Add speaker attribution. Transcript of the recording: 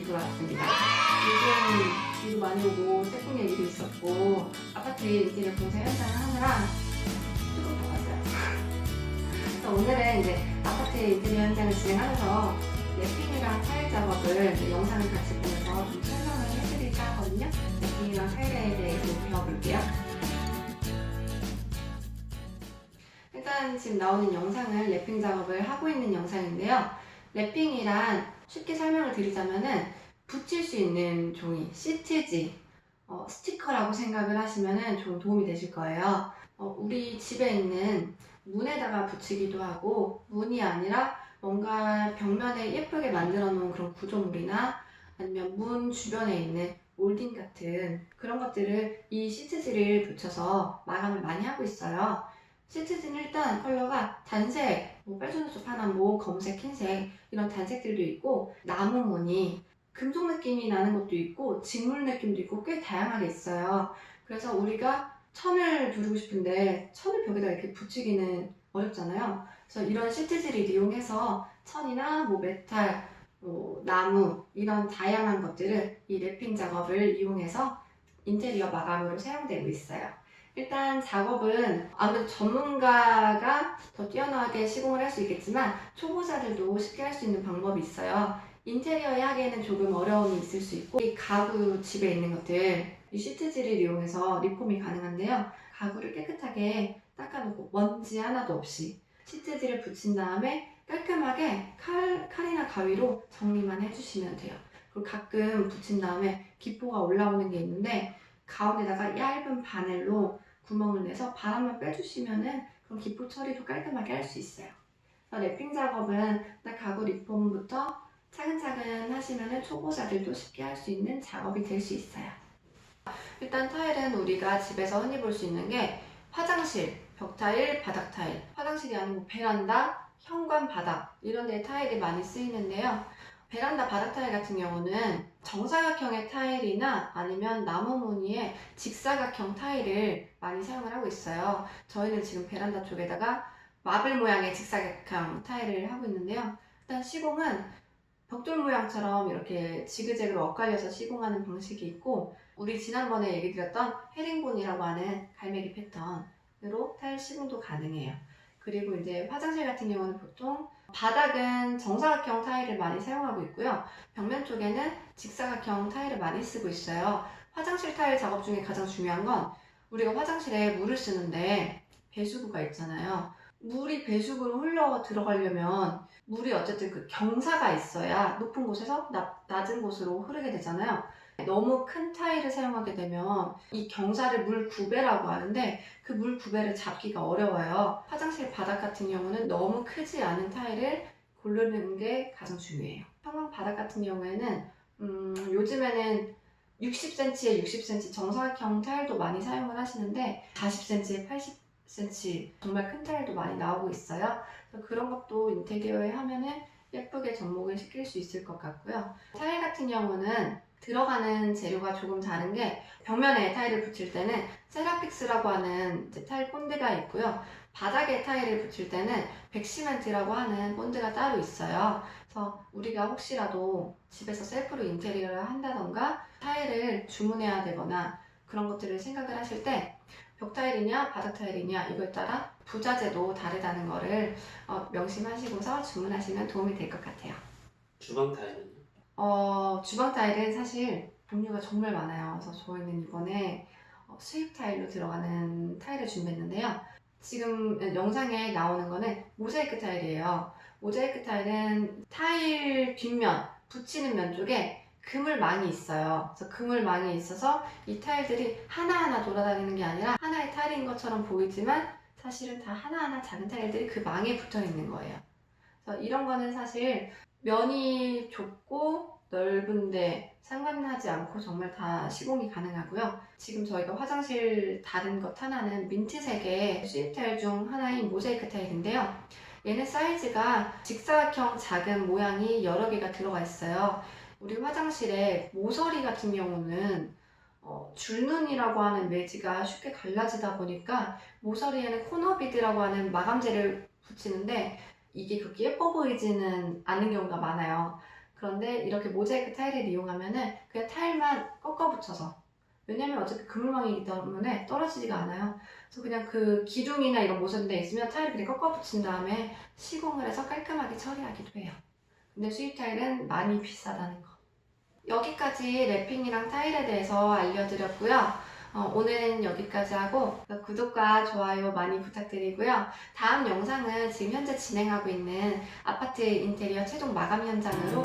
Speaker 1: 소식이 돌아왔습니다. 요즘 비도 많이 오고 태풍 얘기도 있었고 아파트 인테리어 공사 현장을 하느라 조금 바빴어요. 그래서 오늘은 이제 아파트 인테리어 현장을 진행하면서 랩핑이랑 타일 작업을 이제 영상을 같이 보면서 좀 설명을 해드릴까 하거든요. 랩핑이랑 타일에 대해 좀 배워볼게요. 일단 지금 나오는 영상은 랩핑 작업을 하고 있는 영상인데요. 랩핑이란 쉽게 설명을 드리자면은 붙일 수 있는 종이, 시트지, 스티커라고 생각을 하시면 좀 도움이 되실 거예요. 우리 집에 있는 문에다가 붙이기도 하고, 문이 아니라 뭔가 벽면에 예쁘게 만들어 놓은 그런 구조물이나 아니면 문 주변에 있는 몰딩 같은 그런 것들을 이 시트지를 붙여서 마감을 많이 하고 있어요. 시트지는 일단 컬러가 단색, 빨주노초 파남보, 검색, 흰색 이런 단색들도 있고, 나무 무늬, 금속 느낌이 나는 것도 있고 직물 느낌도 있고 꽤 다양하게 있어요. 그래서 우리가 천을 두르고 싶은데 천을 벽에다 이렇게 붙이기는 어렵잖아요. 그래서 이런 시트지를 이용해서 천이나 메탈, 나무 이런 다양한 것들을 이 랩핑 작업을 이용해서 인테리어 마감으로 사용되고 있어요. 일단 작업은 아무래도 전문가가 더 뛰어나게 시공을 할 수 있겠지만 초보자들도 쉽게 할 수 있는 방법이 있어요. 인테리어에 하기에는 조금 어려움이 있을 수 있고, 이 가구 집에 있는 것들, 이 시트지를 이용해서 리폼이 가능한데요. 가구를 깨끗하게 닦아놓고 먼지 하나도 없이 시트지를 붙인 다음에 깔끔하게 칼이나 가위로 정리만 해주시면 돼요. 그리고 가끔 붙인 다음에 기포가 올라오는 게 있는데 가운데다가 얇은 바늘로 구멍을 내서 바람만 빼주시면은 그럼 기포 처리도 깔끔하게 할 수 있어요. 랩핑 작업은 가구 리폼부터 차근차근 하시면 초보자들도 쉽게 할 수 있는 작업이 될 수 있어요. 일단 타일은 우리가 집에서 흔히 볼 수 있는 게 화장실, 벽 타일, 바닥 타일, 화장실이 아니고 베란다, 현관 바닥 이런 데 타일이 많이 쓰이는데요. 베란다 바닥 타일 같은 경우는 정사각형의 타일이나 아니면 나무 무늬의 직사각형 타일을 많이 사용을 하고 있어요. 저희는 지금 베란다 쪽에다가 마블 모양의 직사각형 타일을 하고 있는데요. 일단 시공은 벽돌 모양처럼 이렇게 지그재그로 엇갈려서 시공하는 방식이 있고, 우리 지난번에 얘기 드렸던 헤링본이라고 하는 갈매기 패턴으로 타일 시공도 가능해요. 그리고 이제 화장실 같은 경우는 보통 바닥은 정사각형 타일을 많이 사용하고 있고요. 벽면 쪽에는 직사각형 타일을 많이 쓰고 있어요. 화장실 타일 작업 중에 가장 중요한 건 우리가 화장실에 물을 쓰는데 배수구가 있잖아요. 물이 배수구로 흘러 들어가려면 물이 어쨌든 그 경사가 있어야 높은 곳에서 낮은 곳으로 흐르게 되잖아요. 너무 큰 타일을 사용하게 되면 이 경사를 물 구배라고 하는데 그 물 구배를 잡기가 어려워요. 화장실 바닥 같은 경우는 너무 크지 않은 타일을 고르는 게 가장 중요해요. 평상 바닥 같은 경우에는 요즘에는 60cm에 60cm 정사각형 타일도 많이 사용을 하시는데 40cm에 80cm 정말 큰 타일도 많이 나오고 있어요. 그래서 그런 것도 인테리어에 하면은 예쁘게 접목을 시킬 수 있을 것 같고요. 타일 같은 경우는 들어가는 재료가 조금 다른 게, 벽면에 타일을 붙일 때는 세라픽스라고 하는 타일 본드가 있고요. 바닥에 타일을 붙일 때는 백시멘트라고 하는 본드가 따로 있어요. 그래서 우리가 혹시라도 집에서 셀프로 인테리어를 한다던가 타일을 주문해야 되거나 그런 것들을 생각을 하실 때 벽 타일이냐 바닥 타일이냐 이거에 따라 부자재도 다르다는 거를 명심하시고서 주문하시면 도움이 될 것 같아요.
Speaker 2: 주방 타일은요?
Speaker 1: 주방 타일은 사실 종류가 정말 많아요. 그래서 저희는 이번에 수입 타일로 들어가는 타일을 준비했는데요. 지금 영상에 나오는 거는 모자이크 타일이에요. 모자이크 타일은 타일 뒷면, 붙이는 면 쪽에 금을 많이 있어요. 그래서 금을 많이 있어서 이 타일들이 하나하나 돌아다니는 게 아니라 하나의 타일인 것처럼 보이지만 사실은 다 하나하나 작은 타일들이 그 망에 붙어 있는 거예요. 그래서 이런 거는 사실 면이 좁고 넓은데 상관하지 않고 정말 다 시공이 가능하고요. 지금 저희가 화장실 다른 것 하나는 민트색의 수입 타일 중 하나인 모자이크 타일인데요. 얘는 사이즈가 직사각형 작은 모양이 여러 개가 들어가 있어요. 우리 화장실에 모서리 같은 경우는 줄눈이라고 하는 매지가 쉽게 갈라지다 보니까 모서리에는 코너비드라고 하는 마감재를 붙이는데 이게 그렇게 예뻐 보이지는 않는 경우가 많아요. 그런데 이렇게 모자이크 타일을 이용하면은 그냥 타일만 꺾어 붙여서, 왜냐면 어차피 그물망이기 때문에 떨어지지가 않아요. 그래서 그냥 그 기둥이나 이런 모션대 있으면 타일을 그냥 꺾어 붙인 다음에 시공을 해서 깔끔하게 처리하기도 해요. 근데 수입 타일은 많이 비싸다는 거. 여기까지 랩핑이랑 타일에 대해서 알려드렸고요. 오늘은 여기까지 하고 구독과 좋아요 많이 부탁드리고요. 다음 영상은 지금 현재 진행하고 있는 아파트 인테리어 최종 마감 현장으로